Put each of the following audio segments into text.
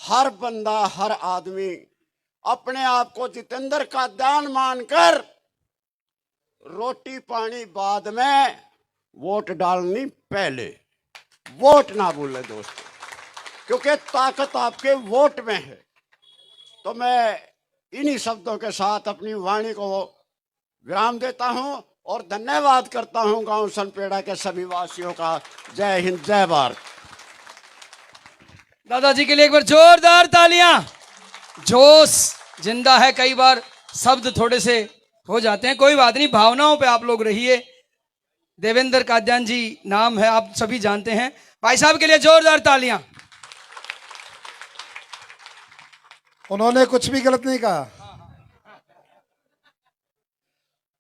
हर बंदा, हर आदमी अपने आप को जितेंद्र का दान मानकर रोटी पानी बाद में, वोट डालनी पहले। वोट ना भूले दोस्तों, क्योंकि ताकत आपके वोट में है। तो मैं इन्हीं शब्दों के साथ अपनी वाणी को विराम देता हूं और धन्यवाद करता हूं गांव सनपेड़ा के सभी वासियों का। जय हिंद, जय भारत। दादाजी के लिए एक बार जोरदार तालियां। जोश जिंदा है, कई बार शब्द थोड़े से हो जाते हैं, कोई बात नहीं, भावनाओं पे आप लोग रहिए। देवेंद्र काद्यान जी नाम है, आप सभी जानते हैं। भाई साहब के लिए जोरदार तालियां। उन्होंने कुछ भी गलत नहीं कहा,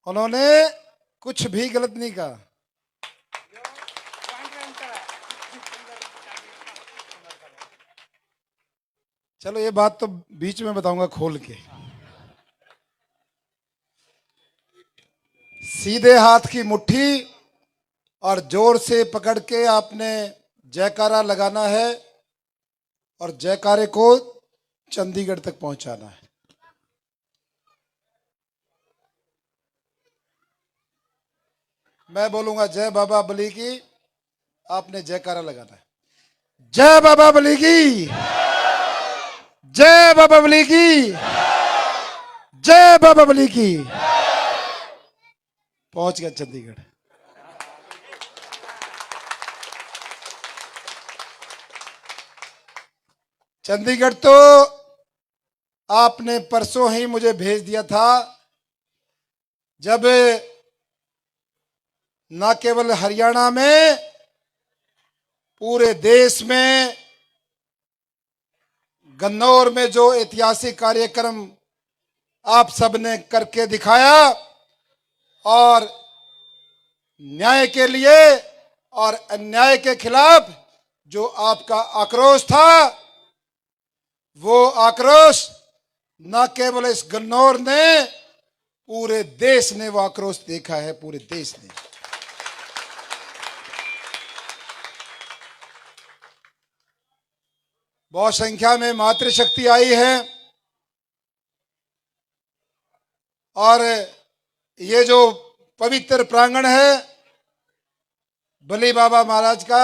उन्होंने कुछ भी गलत नहीं कहा। चलो ये बात तो बीच में बताऊंगा खोल के। सीधे हाथ की मुट्ठी और जोर से पकड़ के आपने जयकारा लगाना है और जयकारे को चंडीगढ़ तक पहुंचाना है। मैं बोलूंगा जय बाबा बली की, आपने जयकारा लगाना है। जय बाबा बली की, जय बाबा बली की, जय बाबा बली की। पहुंच गया चंडीगढ़। चंडीगढ़ तो आपने परसों ही मुझे भेज दिया था, जब न केवल हरियाणा में, पूरे देश में गन्नौर में जो ऐतिहासिक कार्यक्रम आप सबने करके दिखाया और न्याय के लिए और अन्याय के खिलाफ जो आपका आक्रोश था, वो आक्रोश न केवल इस गन्नौर ने, पूरे देश ने वो आक्रोश देखा है, पूरे देश ने। बहुत संख्या में मातृशक्ति आई है और ये जो पवित्र प्रांगण है बली बाबा महाराज का,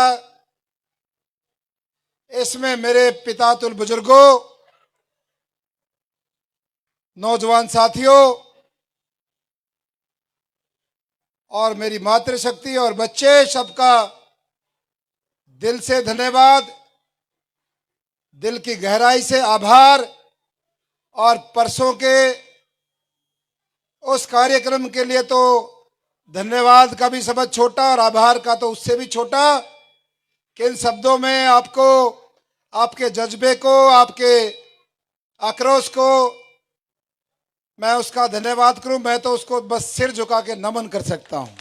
इसमें मेरे पितातुल बुजुर्गों, नौजवान साथियों और मेरी मातृशक्ति और बच्चे, सबका दिल से धन्यवाद, दिल की गहराई से आभार। और परसों के उस कार्यक्रम के लिए तो धन्यवाद का भी शब्द छोटा और आभार का तो उससे भी छोटा। किन शब्दों में आपको, आपके जज्बे को, आपके आक्रोश को मैं उसका धन्यवाद करूं? मैं तो उसको बस सिर झुका के नमन कर सकता हूं।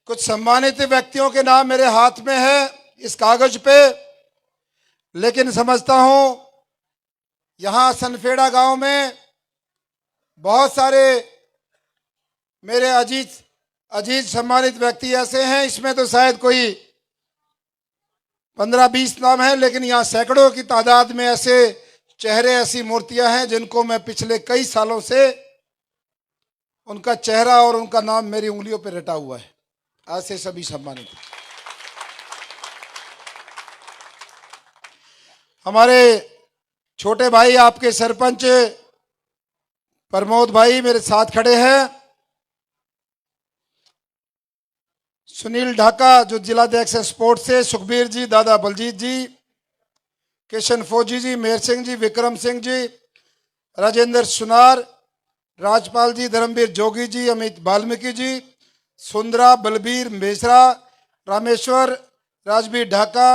कुछ सम्मानित व्यक्तियों के नाम मेरे हाथ में है इस कागज पे, लेकिन समझता हूं यहां सनफेड़ा गांव में बहुत सारे मेरे अजीज सम्मानित व्यक्ति ऐसे हैं, इसमें तो शायद कोई 15-20 नाम है, लेकिन यहाँ सैकड़ों की तादाद में ऐसे चेहरे, ऐसी मूर्तियां हैं जिनको मैं पिछले कई सालों से उनका चेहरा और उनका नाम मेरी उंगलियों पर रटा हुआ है। ऐसे सभी सम्मानित। हमारे छोटे भाई, आपके सरपंच प्रमोद भाई मेरे साथ खड़े हैं। सुनील ढाका जो जिलाध्यक्ष है स्पोर्ट्स से, सुखबीर जी, दादा बलजीत जी, किशन फौजी जी, मेहर सिंह जी, विक्रम सिंह जी, राजेंद्र सुनार, राजपाल जी, धर्मवीर जोगी जी, अमित वाल्मीकि जी, सुंदरा, बलबीर मेसरा, रामेश्वर, राजवीर ढाका,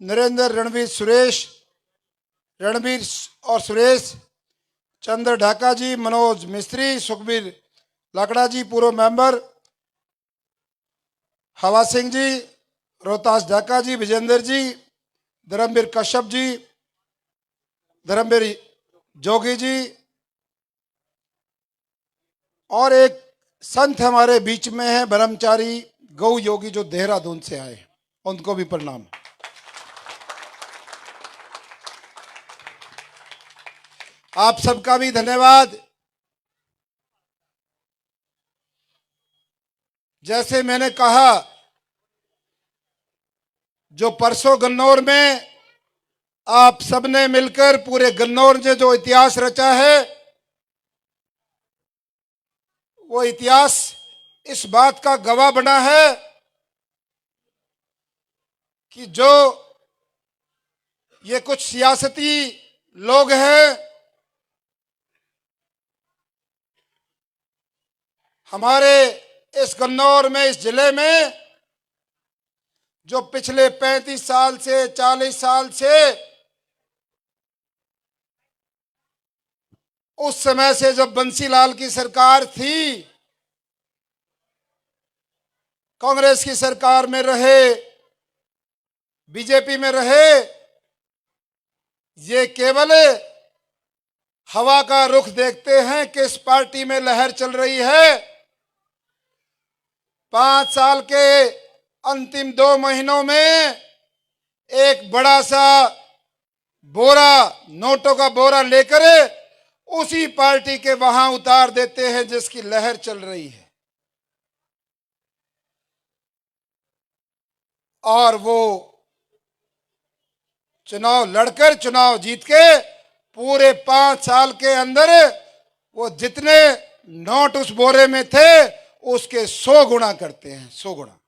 नरेंद्र, रणवीर, सुरेश, रणवीर और सुरेश, चंद्र ढाका जी, मनोज मिस्त्री, सुखबीर लाकड़ा जी पूर्व मेंबर, हवा सिंह जी, रोहतास ढाका जी, विजेंद्र जी, धर्मवीर कश्यप जी, धर्मवीर जोगी जी, और एक संत हमारे बीच में है, ब्रह्मचारी गौ योगी जो देहरादून से आए, उनको भी प्रणाम। आप सबका भी धन्यवाद। जैसे मैंने कहा, जो परसों गन्नौर में आप सबने मिलकर पूरे गन्नौर ने जो इतिहास रचा है, वो इतिहास इस बात का गवाह बना है कि जो ये कुछ सियासती लोग हैं, हमारे इस गन्नौर में, इस जिले में, जो पिछले 35 साल से 40 साल से, उस समय से जब बंसीलाल की सरकार थी, कांग्रेस की सरकार में रहे, बीजेपी में रहे, ये केवल हवा का रुख देखते हैं किस पार्टी में लहर चल रही है। 5 साल के अंतिम 2 महीनों में एक बड़ा सा बोरा, नोटों का बोरा लेकर उसी पार्टी के वहां उतार देते हैं जिसकी लहर चल रही है, और वो चुनाव लड़कर, चुनाव जीत के पूरे 5 साल के अंदर वो जितने नोट उस बोरे में थे उसके 100 गुना करते हैं, 100 गुना।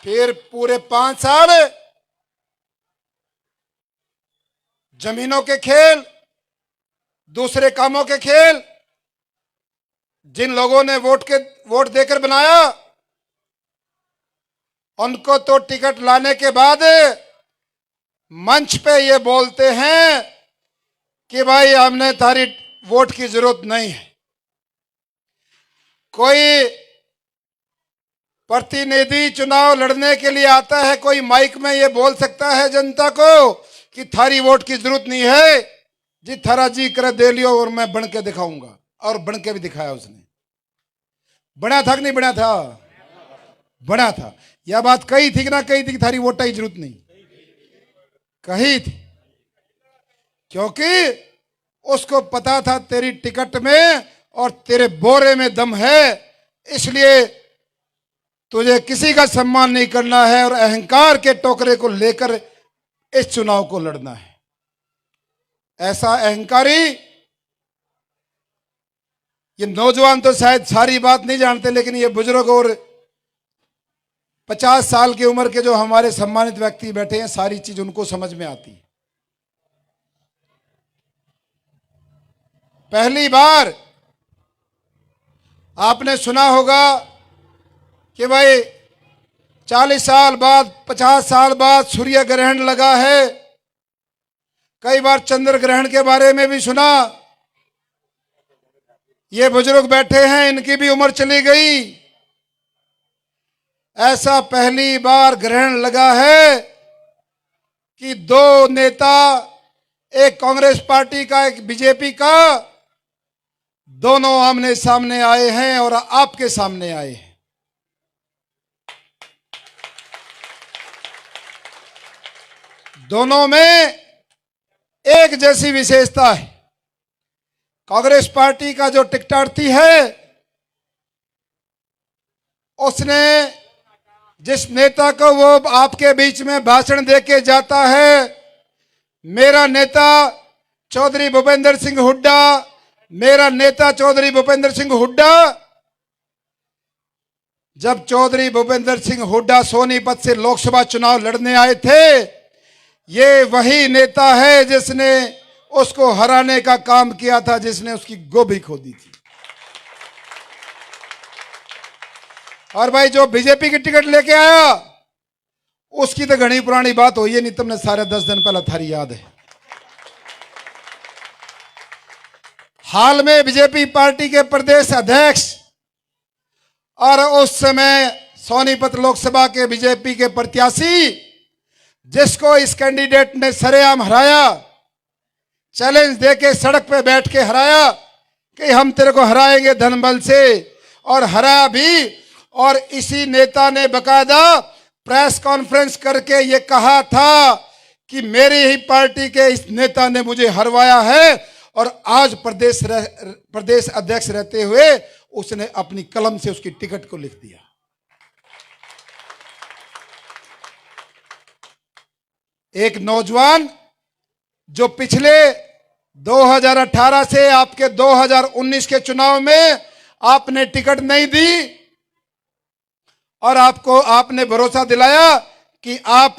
फिर पूरे 5 साल जमीनों के खेल, दूसरे कामों के खेल, जिन लोगों ने वोट देकर बनाया, उनको तो टिकट लाने के बाद मंच पे ये बोलते हैं कि भाई हमने थारी वोट की जरूरत नहीं है। कोई प्रतिनिधि चुनाव लड़ने के लिए आता है, कोई माइक में ये बोल सकता है जनता को कि थारी वोट की जरूरत नहीं है जी, थारा जी कर दे लियो और मैं बन के दिखाऊंगा, और बन के भी दिखाया उसने। बना था कि नहीं बना था? बना था। यह बात कही थी कि ना कही थी कि थारी वोट की जरूरत नहीं? कही थी, क्योंकि उसको पता था तेरी टिकट में और तेरे बोरे में दम है, इसलिए तुझे किसी का सम्मान नहीं करना है और अहंकार के टोकरे को लेकर इस चुनाव को लड़ना है। ऐसा अहंकारी, ये नौजवान तो शायद सारी बात नहीं जानते, लेकिन ये बुजुर्ग और 50 साल की उम्र के जो हमारे सम्मानित व्यक्ति बैठे हैं, सारी चीज उनको समझ में आती है। पहली बार आपने सुना होगा कि भाई 40 साल बाद, 50 साल बाद सूर्य ग्रहण लगा है। कई बार चंद्र ग्रहण के बारे में भी सुना। ये बुजुर्ग बैठे हैं, इनकी भी उम्र चली गई। ऐसा पहली बार ग्रहण लगा है कि 2 नेता, एक कांग्रेस पार्टी का, एक बीजेपी का, दोनों आमने सामने आए हैं और आपके सामने आए हैं। दोनों में एक जैसी विशेषता है। कांग्रेस पार्टी का जो टिकटार्थी है, उसने जिस नेता को वो आपके बीच में भाषण देके जाता है, मेरा नेता चौधरी भूपेंद्र सिंह हुड्डा, मेरा नेता चौधरी भूपेंद्र सिंह हुड्डा, जब चौधरी भूपेंद्र सिंह हुड्डा सोनीपत से लोकसभा चुनाव लड़ने आए थे, ये वही नेता है जिसने उसको हराने का काम किया था, जिसने उसकी गोभी खोदी थी। और भाई जो बीजेपी की टिकट लेके आया, उसकी तो घनी पुरानी बात हुई है, नहीं तुमने सारे 10 दिन पहले थारी याद है। हाल में बीजेपी पार्टी के प्रदेश अध्यक्ष और उस समय सोनीपत लोकसभा के बीजेपी के प्रत्याशी, जिसको इस कैंडिडेट ने सरेआम हराया, चैलेंज देके सड़क पे बैठ के हराया कि हम तेरे को हराएंगे धनबल से, और हरा भी। और इसी नेता ने बकायदा प्रेस कॉन्फ्रेंस करके ये कहा था कि मेरी ही पार्टी के इस नेता ने मुझे हरवाया है, और आज प्रदेश अध्यक्ष रहते हुए उसने अपनी कलम से उसकी टिकट को लिख दिया। एक नौजवान जो पिछले 2018 से आपके 2019 के चुनाव में आपने टिकट नहीं दी, और आपने भरोसा दिलाया कि आप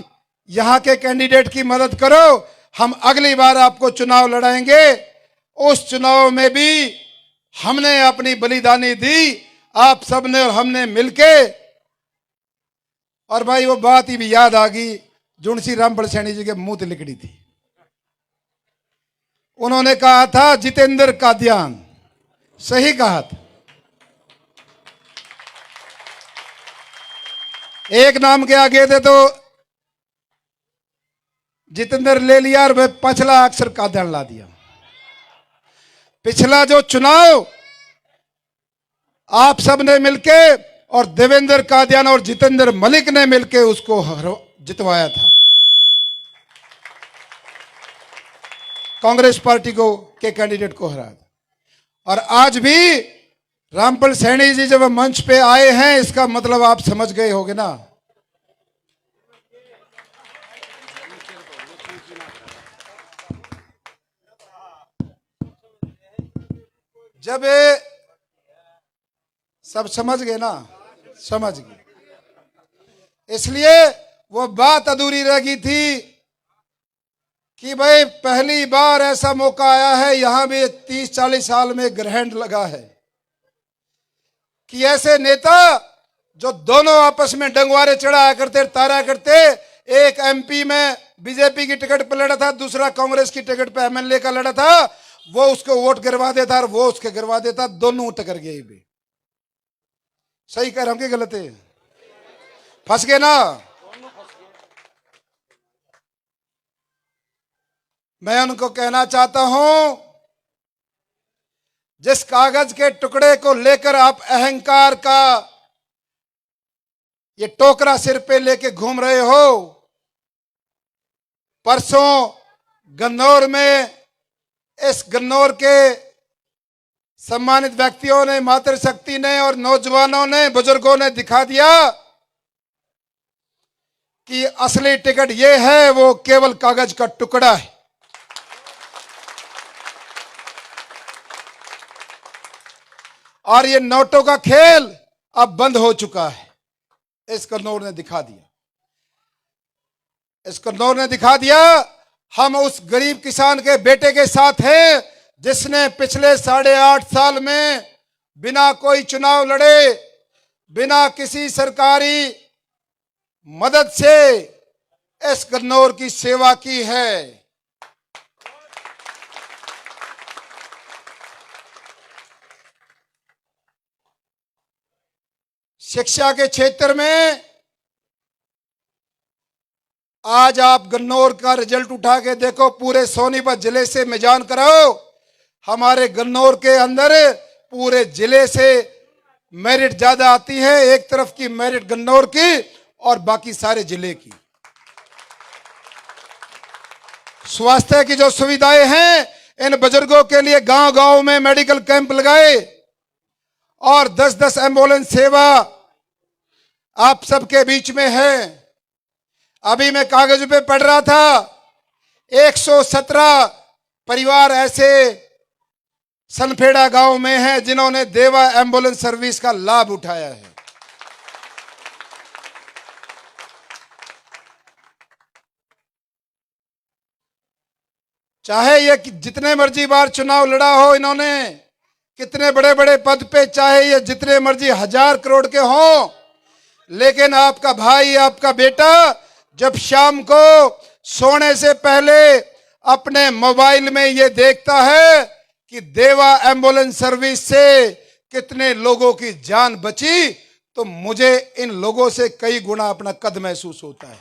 यहां के कैंडिडेट की मदद करो, हम अगली बार आपको चुनाव लड़ाएंगे। उस चुनाव में भी हमने अपनी बलिदानी दी, आप सबने और हमने मिलके। और भाई वो बात ही भी याद आ गई जुनसी रामबल सैनी जी के मुंह से लिखड़ी थी। उन्होंने कहा था जितेंद्र कादियान, सही कहा था। एक नाम के आगे थे तो जितेंद्र ले लिया और वह पिछला अक्षर कादियान ला दिया। पिछला जो चुनाव आप सब ने मिलके और देवेंद्र कादियान और जितेंद्र मलिक ने मिलके उसको जितवाया था, कांग्रेस पार्टी को के कैंडिडेट को हरा था। और आज भी रामबल सैनी जी जब मंच पे आए हैं, इसका मतलब आप समझ गए होंगे ना। जब ये सब समझ गए ना, समझ गए। इसलिए वो बात अधूरी रह गई थी कि भाई पहली बार ऐसा मौका आया है, यहां भी 30-40 साल में ग्रहण लगा है कि ऐसे नेता जो दोनों आपस में डंगवारे चढ़ाया करते, तारा करते, एक एमपी में बीजेपी की टिकट पर लड़ा था, दूसरा कांग्रेस की टिकट पर एमएलए का लड़ा था, वो उसको वोट गिरवा देता और वो उसके गिरवा देता, दोनों टकर गए भी। सही कह रहा हूं कि गलत है? फंस गए ना। मैं उनको कहना चाहता हूं, जिस कागज के टुकड़े को लेकर आप अहंकार का ये टोकरा सिर पे लेके घूम रहे हो, परसों गन्नौर में इस गन्नौर के सम्मानित व्यक्तियों ने, मातृशक्ति ने और नौजवानों ने, बुजुर्गों ने दिखा दिया कि असली टिकट ये है, वो केवल कागज का टुकड़ा है। और ये नोटों का खेल अब बंद हो चुका है। इस कन्नौर ने दिखा दिया, इस कन्नौर ने दिखा दिया हम उस गरीब किसान के बेटे के साथ हैं जिसने पिछले 8.5 साल में बिना कोई चुनाव लड़े, बिना किसी सरकारी मदद से इस कन्नौर की सेवा की है। शिक्षा के क्षेत्र में आज आप गन्नौर का रिजल्ट उठा के देखो, पूरे सोनीपत जिले से मिजान कराओ, हमारे गन्नौर के अंदर पूरे जिले से मेरिट ज्यादा आती है। एक तरफ की मेरिट गन्नौर की और बाकी सारे जिले की। स्वास्थ्य की जो सुविधाएं हैं, इन बुजुर्गों के लिए गांव गांव में मेडिकल कैंप लगाए और 10-10 एम्बुलेंस सेवा आप सबके बीच में है। अभी मैं कागज पे पढ़ रहा था, 117 परिवार ऐसे सनफेड़ा गांव में हैं जिन्होंने देवा एम्बुलेंस सर्विस का लाभ उठाया है। चाहे ये जितने मर्जी बार चुनाव लड़ा हो इन्होंने, कितने बड़े बड़े पद पे, चाहे ये जितने मर्जी 1000 करोड़ के हों, लेकिन आपका भाई, आपका बेटा जब शाम को सोने से पहले अपने मोबाइल में ये देखता है कि देवा एम्बुलेंस सर्विस से कितने लोगों की जान बची, तो मुझे इन लोगों से कई गुना अपना कद महसूस होता है।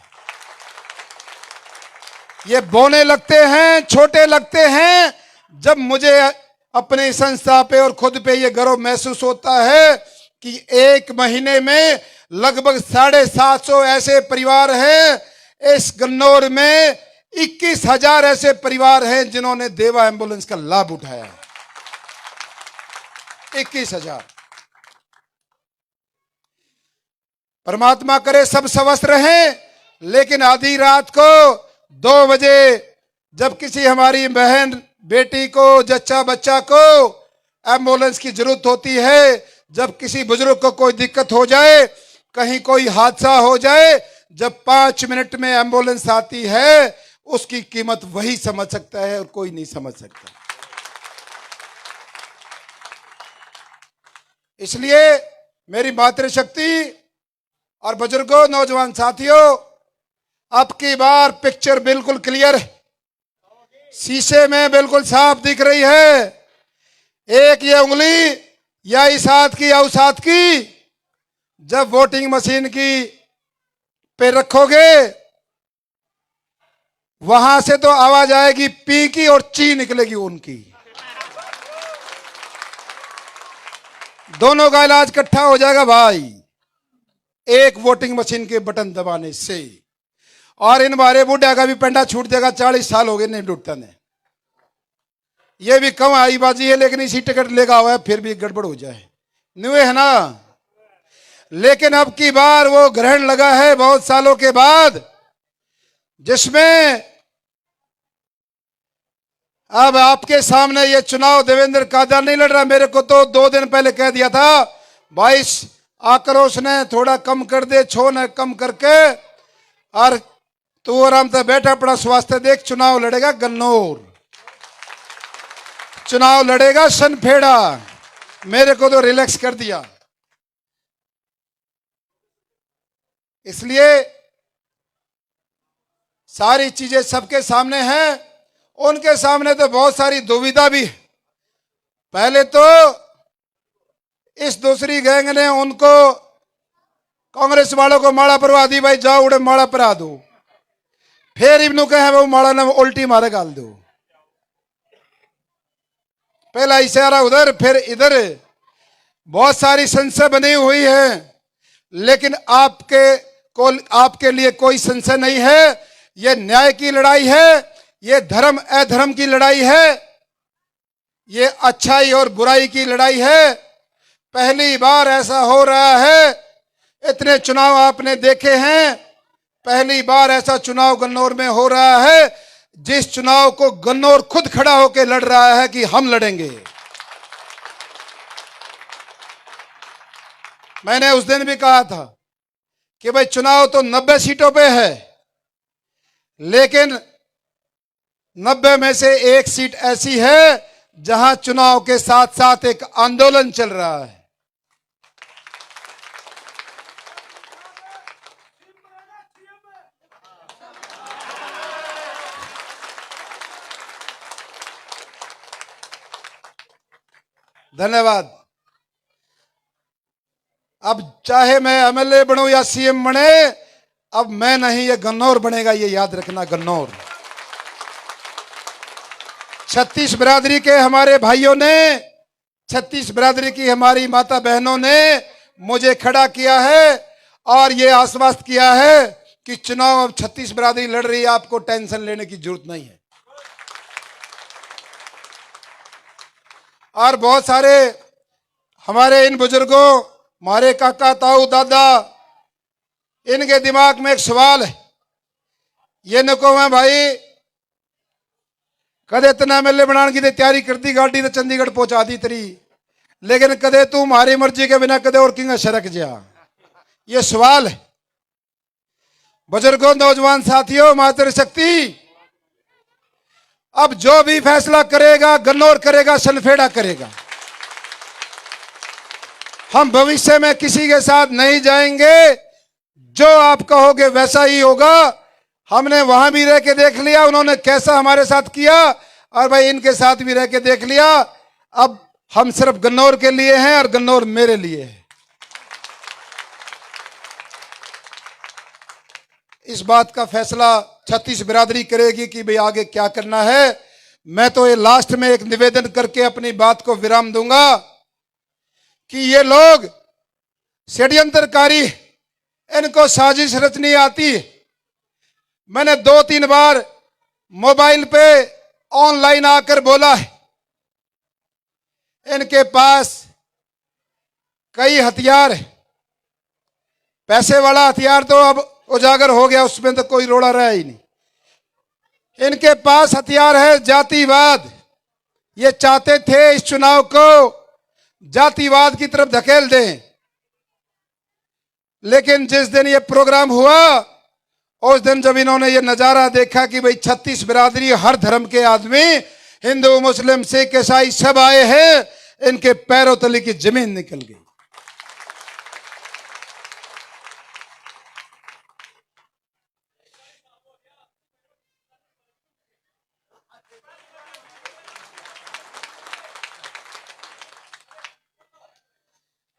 ये बौने लगते हैं, छोटे लगते हैं, जब मुझे अपनी संस्था पे और खुद पे ये गर्व महसूस होता है कि एक महीने में लगभग 750 ऐसे परिवार हैं। इस गन्नौर में 21,000 ऐसे परिवार हैं जिन्होंने देवा एम्बुलेंस का लाभ उठाया है। 21,000। परमात्मा करे सब स्वस्थ रहें, लेकिन आधी रात को 2 बजे जब किसी हमारी बहन बेटी को, जच्चा बच्चा को एम्बुलेंस की जरूरत होती है, जब किसी बुजुर्ग को कोई दिक्कत हो जाए, कहीं कोई हादसा हो जाए, जब 5 मिनट में एम्बुलेंस आती है, उसकी कीमत वही समझ सकता है और कोई नहीं समझ सकता। इसलिए मेरी मातृशक्ति और बुजुर्गों, नौजवान साथियों, अब की बार पिक्चर बिल्कुल क्लियर है, शीशे में बिल्कुल साफ दिख रही है। एक ये उंगली या इस हाथ की या उस हाथ की जब वोटिंग मशीन की पे रखोगे, वहां से तो आवाज आएगी पी की और ची निकलेगी उनकी। दोनों का इलाज इकट्ठा हो जाएगा भाई, एक वोटिंग मशीन के बटन दबाने से। और इन बारे बुढ़ा का भी पेंडा छूट जाएगा, 40 साल हो गए नहीं डूबता ने। ये भी कम आई बाजी है, लेकिन इसी टिकट लेगा हुआ है, फिर भी गड़बड़ हो जाए न्यू है ना। लेकिन अब की बार वो ग्रहण लगा है बहुत सालों के बाद, जिसमें अब आपके सामने ये चुनाव देवेंद्र कादियान नहीं लड़ रहा। मेरे को तो 2 दिन पहले कह दिया था, 22 आक्रोश ने थोड़ा कम कर दे, छो ने कम करके, और तू आराम से बैठा अपना स्वास्थ्य देख। चुनाव लड़ेगा गन्नौर, चुनाव लड़ेगा सनखेड़ा। मेरे को तो रिलैक्स कर दिया। इसलिए सारी चीजें सबके सामने हैं, उनके सामने तो बहुत सारी दुविधा भी है। पहले तो इस दूसरी गैंग ने उनको, कांग्रेस वालों को माड़ा परवा दी, भाई जाओ उड़े माड़ा परा दो। फिर इब्नू कहे वो माड़ा ने उल्टी मारे गाल दो। पहला इशारा उधर फिर इधर, बहुत सारी संशय बनी हुई है। लेकिन आपके लिए कोई संशय नहीं है। यह न्याय की लड़ाई है, ये धर्म अधर्म की लड़ाई है, ये अच्छाई और बुराई की लड़ाई है। पहली बार ऐसा हो रहा है, इतने चुनाव आपने देखे हैं, पहली बार ऐसा चुनाव गन्नौर में हो रहा है, जिस चुनाव को गन्नौर खुद खड़ा होकर लड़ रहा है कि हम लड़ेंगे। मैंने उस दिन भी कहा था कि भाई चुनाव तो 90 सीटों पे है, लेकिन 90 में से एक सीट ऐसी है जहां चुनाव के साथ साथ एक आंदोलन चल रहा है। धन्यवाद। अब चाहे मैं एमएलए बनूं या सीएम बने, अब मैं नहीं, ये गन्नौर बनेगा, ये याद रखना। गन्नौर 36 बिरादरी के हमारे भाइयों ने, 36 बिरादरी की हमारी माता बहनों ने मुझे खड़ा किया है और ये आश्वस्त किया है कि चुनाव अब 36 बिरादरी लड़ रही है, आपको टेंशन लेने की जरूरत नहीं है। और बहुत सारे हमारे इन बुजुर्गों, हमारे काका ताऊ दादा, इनके दिमाग में एक सवाल है। ये नको है भाई, कदे तना एमएलए बनाने की तैयारी करती, गाड़ी तो चंडीगढ़ पहुंचा दी तरी, लेकिन कदे तू हमारी मर्जी के बिना कदे और किंग सरक जा। ये सवाल है। बुजुर्गों, नौजवान साथियों, मातृशक्ति अब जो भी फैसला करेगा गन्नौर करेगा, सनखेड़ा करेगा। हम भविष्य में किसी के साथ नहीं जाएंगे, जो आप कहोगे वैसा ही होगा। हमने वहां भी रह के देख लिया उन्होंने कैसा हमारे साथ किया, और भाई इनके साथ भी रह के देख लिया। अब हम सिर्फ गन्नौर के लिए हैं और गन्नौर मेरे लिए है। इस बात का फैसला 36 बिरादरी करेगी कि भाई आगे क्या करना है। मैं तो ये लास्ट में एक निवेदन करके अपनी बात को विराम दूंगा कि ये लोग षड्यंत्रकारी, इनको साजिश रचनी आती। मैंने 2-3 बार मोबाइल पे ऑनलाइन आकर बोला है, इनके पास कई हथियार है। पैसे वाला हथियार तो अब उजागर हो गया, उसमें तो कोई रोड़ा रहा ही नहीं। इनके पास हथियार है जातिवाद। ये चाहते थे इस चुनाव को जातिवाद की तरफ धकेल दें, लेकिन जिस दिन ये प्रोग्राम हुआ उस दिन जब इन्होंने ये नजारा देखा कि भाई 36 बिरादरी, हर धर्म के आदमी, हिंदू मुस्लिम सिख ईसाई सब आए हैं, इनके पैरों तले की जमीन निकल गई।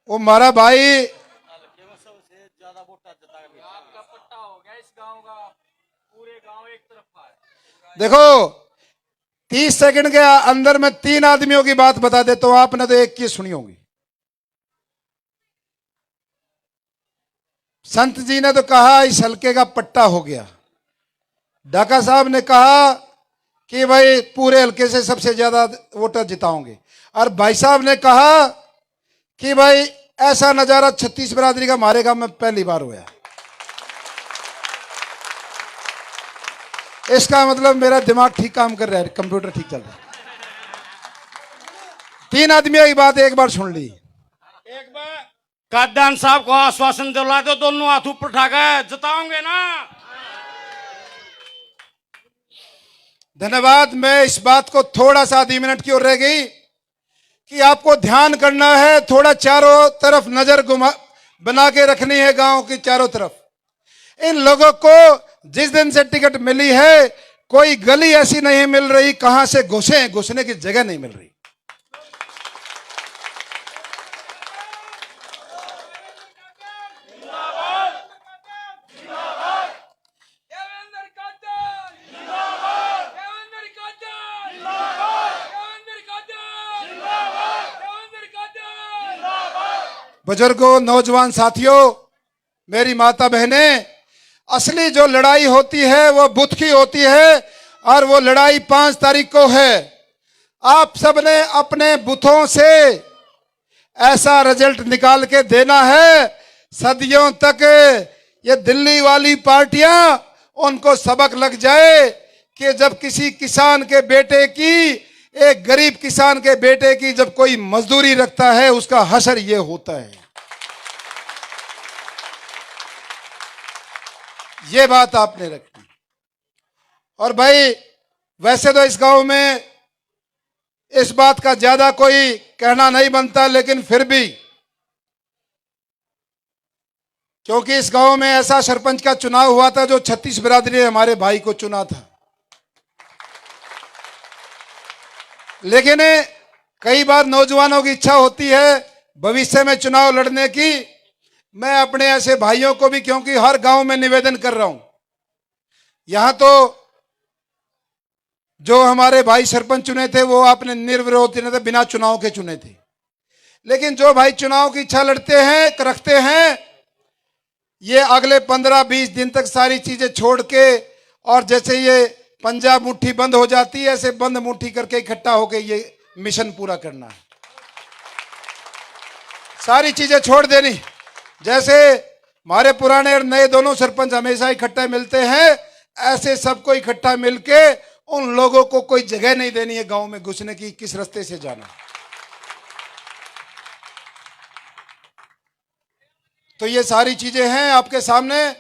वो हमारा भाई देखो 30 सेकंड के अंदर में 3 आदमियों की बात बता देता हूं, आपने तो एक की सुनी होगी। संत जी ने तो कहा इस हल्के का पट्टा हो गया। ढाका साहब ने कहा कि भाई पूरे हल्के से सबसे ज्यादा वोटर जिताओगे, और भाई साहब ने कहा कि भाई ऐसा नजारा 36 बिरादरी का हमारे गांव में पहली बार हुआ। इसका मतलब मेरा दिमाग ठीक काम कर रहा है, कंप्यूटर ठीक चल रहा है। 3 आदमियों की बात एक बार सुन ली। एक बार काद्यान साहब को आश्वासन दिला दो, दोनों हाथ ऊपर उठाकर जिताओगे ना। धन्यवाद। मैं इस बात को थोड़ा सा आधी मिनट की ओर रह गई कि आपको ध्यान करना है, थोड़ा चारों तरफ नजर बना के रखनी है, गांव की चारों तरफ। इन लोगों को जिस दिन से टिकट मिली है कोई गली ऐसी नहीं मिल रही कहां से घुसे, घुसने की जगह नहीं मिल रही। बुजुर्गों, नौजवान साथियों, मेरी माता बहनें, असली जो लड़ाई होती है वो बुथ की होती है, और वो लड़ाई 5 तारीख को है। आप सबने अपने बुथों से ऐसा रिजल्ट निकाल के देना है, सदियों तक ये दिल्ली वाली पार्टियां, उनको सबक लग जाए कि जब किसी किसान के बेटे की, एक गरीब किसान के बेटे की जब कोई मजदूरी रखता है, उसका हशर ये होता है। ये बात आपने रखी। और भाई वैसे तो इस गांव में इस बात का ज्यादा कोई कहना नहीं बनता, लेकिन फिर भी क्योंकि इस गांव में ऐसा सरपंच का चुनाव हुआ था जो 36 बिरादरी ने हमारे भाई को चुना था, लेकिन कई बार नौजवानों की इच्छा होती है भविष्य में चुनाव लड़ने की। मैं अपने ऐसे भाइयों को भी, क्योंकि हर गांव में निवेदन कर रहा हूं, यहां तो जो हमारे भाई सरपंच चुने थे वो आपने निर्विरोध चुने थे, बिना चुनाव के चुने थे, लेकिन जो भाई चुनाव की इच्छा लड़ते हैं, रखते हैं, ये अगले 15-20 दिन तक सारी चीजें छोड़ के, और जैसे ये पंजाब मुट्ठी बंद हो जाती है ऐसे बंद मुट्ठी करके इकट्ठा होके ये मिशन पूरा करना है। सारी चीजें छोड़ देनी। जैसे हमारे पुराने और नए दोनों सरपंच हमेशा इकट्ठे मिलते हैं, ऐसे सबको इकट्ठा मिलके उन लोगों को कोई जगह नहीं देनी है गांव में घुसने की, किस रास्ते से जाना। तो ये सारी चीजें हैं आपके सामने।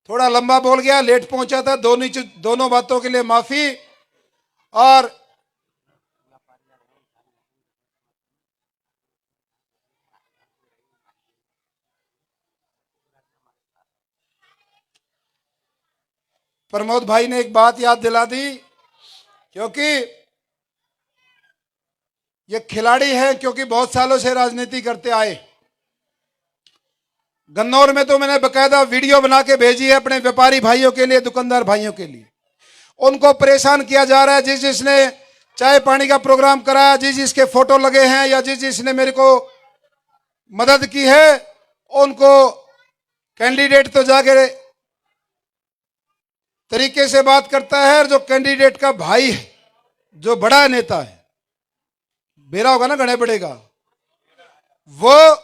थोड़ा लंबा बोल गया, लेट पहुंचा था, दोनों बातों के लिए माफी। और प्रमोद भाई ने एक बात याद दिला दी, क्योंकि ये खिलाड़ी है, क्योंकि बहुत सालों से राजनीति करते आए। गन्नौर में तो मैंने बकायदा वीडियो बना के भेजी है अपने व्यापारी भाइयों के लिए, दुकानदार भाइयों के लिए। उनको परेशान किया जा रहा है। जिस जिसने चाय पानी का प्रोग्राम कराया, जिस जिसके फोटो लगे हैं या जिस जिसने मेरे को मदद की है, उनको कैंडिडेट तो जाके तरीके से बात करता है, और जो कैंडिडेट का भाई है, जो बड़ा नेता है, बेरा होगा ना, गणे बढ़ेगा, वो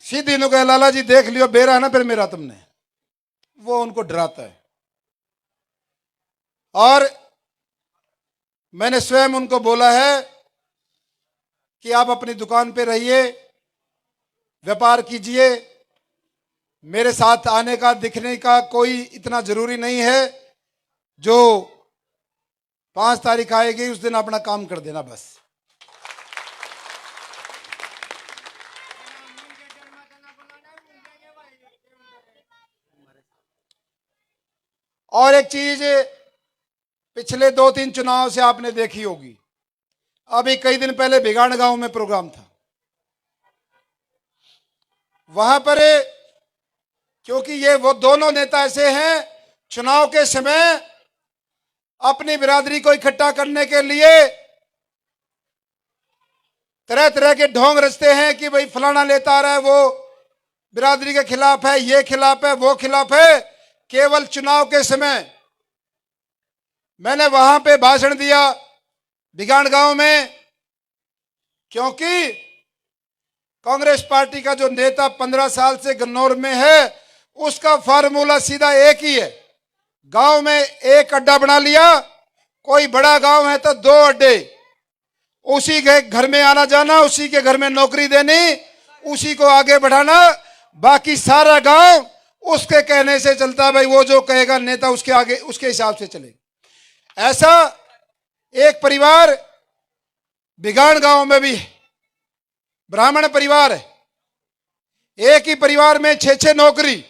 सीधी नु कहे लाला जी देख लियो बेरा है ना फिर मेरा तुमने, वो उनको डराता है। और मैंने स्वयं उनको बोला है कि आप अपनी दुकान पे रहिए, व्यापार कीजिए, मेरे साथ आने का दिखने का कोई इतना जरूरी नहीं है। जो 5 तारीख आएगी उस दिन अपना काम कर देना बस। और एक चीज पिछले 2-3 चुनाव से आपने देखी होगी, अभी कई दिन पहले भिगाड़ गांव में प्रोग्राम था, वहां पर क्योंकि ये वो दोनों नेता ऐसे हैं, चुनाव के समय अपनी बिरादरी को इकट्ठा करने के लिए तरह तरह के ढोंग रचते हैं कि भाई फलाना लेता आ रहा है, वो बिरादरी के खिलाफ है, ये खिलाफ है, वो खिलाफ है। केवल चुनाव के समय मैंने वहां पे भाषण दिया भिगाड़ गांव में, क्योंकि कांग्रेस पार्टी का जो नेता 15 साल से गन्नौर में है, उसका फार्मूला सीधा एक ही है, गांव में एक अड्डा बना लिया, कोई बड़ा गांव है तो 2 अड्डे, उसी के घर में आना जाना, उसी के घर में नौकरी देनी, उसी को आगे बढ़ाना, बाकी सारा गांव उसके कहने से चलता। भाई वो जो कहेगा नेता उसके आगे उसके हिसाब से चलेगा। ऐसा एक परिवार भिगाड़ गांव में भी ब्राह्मण परिवार है, एक ही परिवार में 6-6 नौकरी।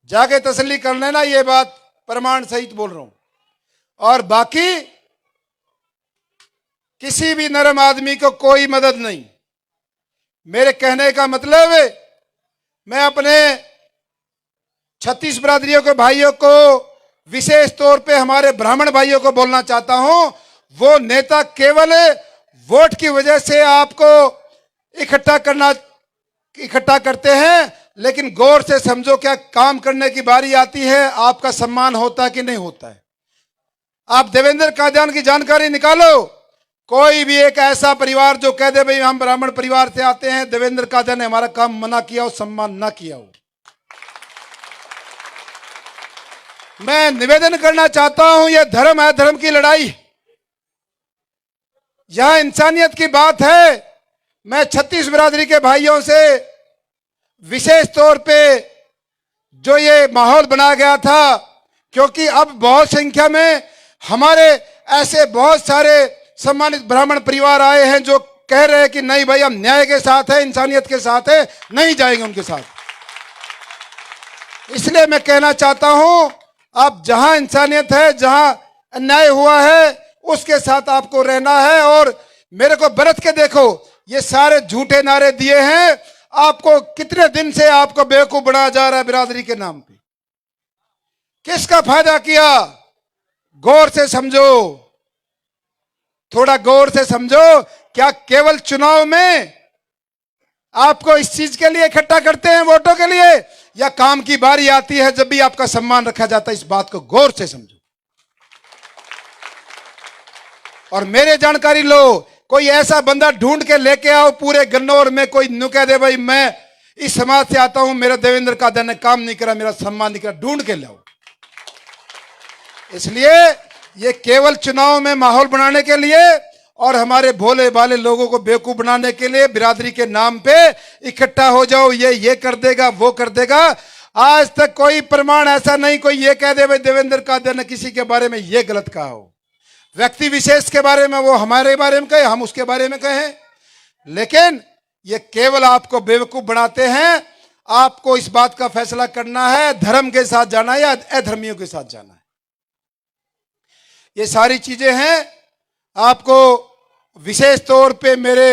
जाके तसल्ली कर लेना, ये बात प्रमाण सहित बोल रहा हूं। और बाकी किसी भी नरम आदमी को कोई मदद नहीं। मेरे कहने का मतलब है, मैं अपने 36 बिरादरियों के भाइयों को, विशेष तौर पे हमारे ब्राह्मण भाइयों को बोलना चाहता हूं, वो नेता केवल वोट की वजह से आपको इकट्ठा करते हैं, लेकिन गौर से समझो, क्या काम करने की बारी आती है, आपका सम्मान होता है कि नहीं होता है। आप देवेंद्र कादियान की जानकारी निकालो, कोई भी एक ऐसा परिवार जो कह दे भाई हम ब्राह्मण परिवार से आते हैं, देवेंद्र कादियान ने हमारा काम मना किया हो, सम्मान ना किया हो। मैं निवेदन करना चाहता हूं, यह धर्म अधर्म की लड़ाई, यहां इंसानियत की बात है। मैं 36 बिरादरी के भाइयों से विशेष तौर पे जो ये माहौल बना गया था, क्योंकि अब बहुत संख्या में हमारे ऐसे बहुत सारे सम्मानित ब्राह्मण परिवार आए हैं जो कह रहे हैं कि नहीं भाई हम न्याय के साथ है, इंसानियत के साथ है, नहीं जाएंगे उनके साथ। इसलिए मैं कहना चाहता हूं, आप जहां इंसानियत है, जहां अन्याय हुआ है, उसके साथ आपको रहना है। और मेरे को बरत के देखो, ये सारे झूठे नारे दिए हैं, आपको कितने दिन से आपको बेवकूफ बनाया जा रहा है बिरादरी के नाम पे। किसका फायदा किया? गौर से समझो, थोड़ा गौर से समझो। क्या केवल चुनाव में आपको इस चीज के लिए इकट्ठा करते हैं, वोटों के लिए, या काम की बारी आती है जब भी आपका सम्मान रखा जाता है? इस बात को गौर से समझो और मेरे जानकारी लो। कोई ऐसा बंदा ढूंढ के लेके आओ पूरे गन्नौर में, कोई नु कह दे भाई मैं इस समाज से आता हूं, मेरा देवेंद्र कादियान ने काम नहीं करा, मेरा सम्मान नहीं करा, ढूंढ के लाओ। इसलिए ये केवल चुनाव में माहौल बनाने के लिए और हमारे भोले भाले लोगों को बेवकूफ बनाने के लिए बिरादरी के नाम पे इकट्ठा हो जाओ, ये कर देगा, वो कर देगा। आज तक कोई प्रमाण ऐसा नहीं कोई ये कह दे भाई देवेंद्र कादियान ने किसी के बारे में ये गलत कहा हो। व्यक्ति विशेष के बारे में वो हमारे बारे में कहे, हम उसके बारे में कहें, लेकिन ये केवल आपको बेवकूफ बनाते हैं। आपको इस बात का फैसला करना है, धर्म के साथ जाना है या अधर्मियों के साथ जाना है। ये सारी चीजें हैं। आपको विशेष तौर पे मेरे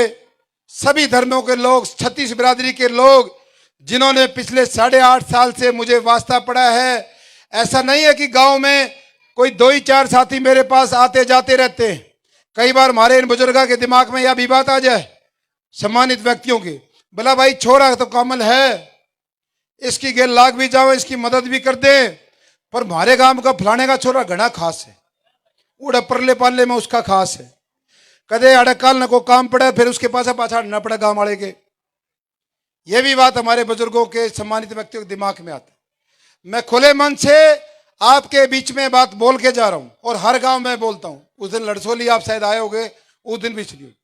सभी धर्मों के लोग, 36 बिरादरी के लोग जिन्होंने पिछले 8.5 साल से मुझे वास्ता पड़ा है, ऐसा नहीं है कि गांव में कोई 2 ही 4 साथी मेरे पास आते जाते रहते हैं। कई बार हमारे इन बुजुर्गों के दिमाग में यह भी बात आ जाए, सम्मानित व्यक्तियों की, बोला भाई छोरा तो कामल है, इसकी गेल लाग भी जाओ, इसकी मदद भी कर दे, पर हमारे गांव का फलाने का छोरा घना खास है, उड़ा परले पाले में उसका खास है, कदे अड़काल न को काम पड़े फिर उसके पास पाछा न पड़े गांव वाले के। ये भी बात हमारे बुजुर्गों के सम्मानित व्यक्तियों के दिमाग में आता है। मैं खुले मन से आपके बीच में बात बोल के जा रहा हूं और हर गांव में बोलता हूं। उस दिन लड़सोली आप शायद आए होंगे, उस दिन भी चलिए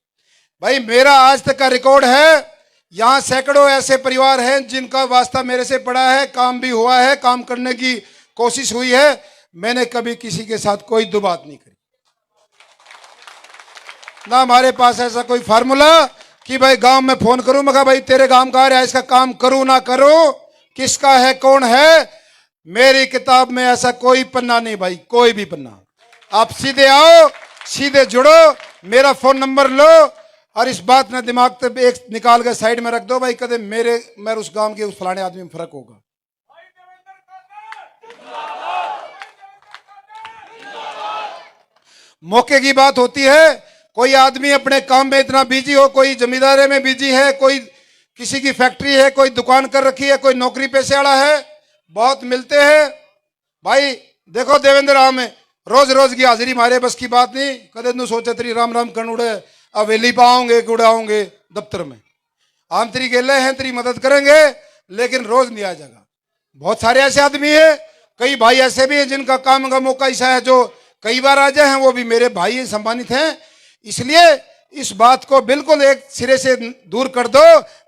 भाई, मेरा आज तक का रिकॉर्ड है, यहां सैकड़ों ऐसे परिवार हैं जिनका वास्ता मेरे से पड़ा है, काम भी हुआ है, काम करने की कोशिश हुई है, मैंने कभी किसी के साथ कोई दो बात नहीं करी। ना हमारे पास ऐसा कोई फार्मूला कि भाई गांव में फोन करूं, मैं कहा भाई तेरे गांव का है, इसका काम करूं ना करूं, किसका है कौन है, मेरी किताब में ऐसा कोई पन्ना नहीं भाई, कोई भी पन्ना। आप सीधे आओ, सीधे जुड़ो, मेरा फोन नंबर लो और इस बात में दिमाग से एक निकाल के साइड में रख दो भाई, कदे मेरे उस गांव के उस फलाने आदमी में फर्क होगा। मौके की बात होती है, कोई आदमी अपने काम में इतना बिजी हो, कोई जमींदारी में बिजी है, कोई किसी की फैक्ट्री है, कोई दुकान कर रखी है, कोई नौकरी पेशे वाला है, बहुत मिलते हैं भाई। देखो देवेंद्र राव में रोज रोज की हाजिरी हमारे बस की बात नहीं, कदे नु सोचे तरी राम राम कन उड़े हवेली पाओगे उड़ाओगे दफ्तर में, हम तेरी गेले हैं, तेरी मदद करेंगे, लेकिन रोज नहीं आ जाएगा। बहुत सारे ऐसे आदमी है, कई भाई ऐसे भी हैं जिनका काम का मौका ऐसा है जो कई बार आ जाए हैं, वो भी मेरे भाई सम्मानित हैं। इसलिए इस बात को बिल्कुल एक सिरे से दूर कर दो।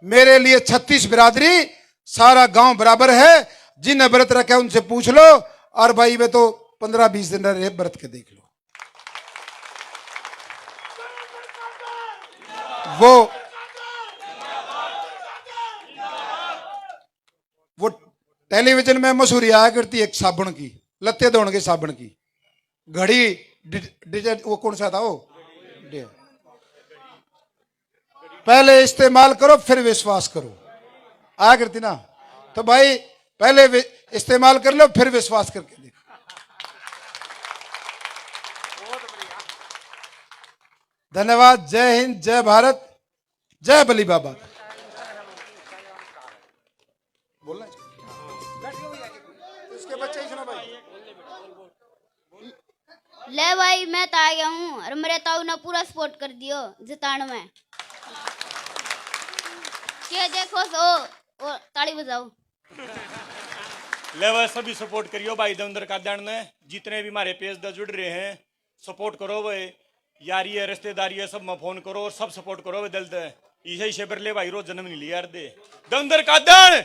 मेरे लिए 36 बिरादरी, सारा गांव बराबर है, जिन्हें व्रत रखे उनसे पूछ लो, और भाई वे तो 15-20 दिन रहे व्रत के देख लो। वो टेलीविजन में मशहूरी आया करती एक साबुन की, लत्ते धोने के साबुन की घड़ी, वो कौन सा था वो, पहले इस्तेमाल करो फिर विश्वास करो, आया करती ना, तो भाई पहले इस्तेमाल कर लो फिर विश्वास करके देखो। धन्यवाद। जय हिंद, जय भारत, जय बली बाबा। बोलना इसके बच्चे ही सुना भाई। ले भाई मैं तो आ गया हूँ और मेरे ताऊ ने पूरा सपोर्ट कर दियो जितान में। के देखो सो और ताली बजाओ। ले भाई सभी सपोर्ट करियो भाई देवेंद्र काद्यान ने, जितने भी हमारे पेज पर जुड़ रहे हैं सपोर्ट करो भाई, यारी है रिश्तेदारी है सब में फोन करो और सब सपोर्ट करो भाई दिल से। इसे शेबर ले भाई रोज जन्म नहीं लिया दे देवेंद्र काद्यान।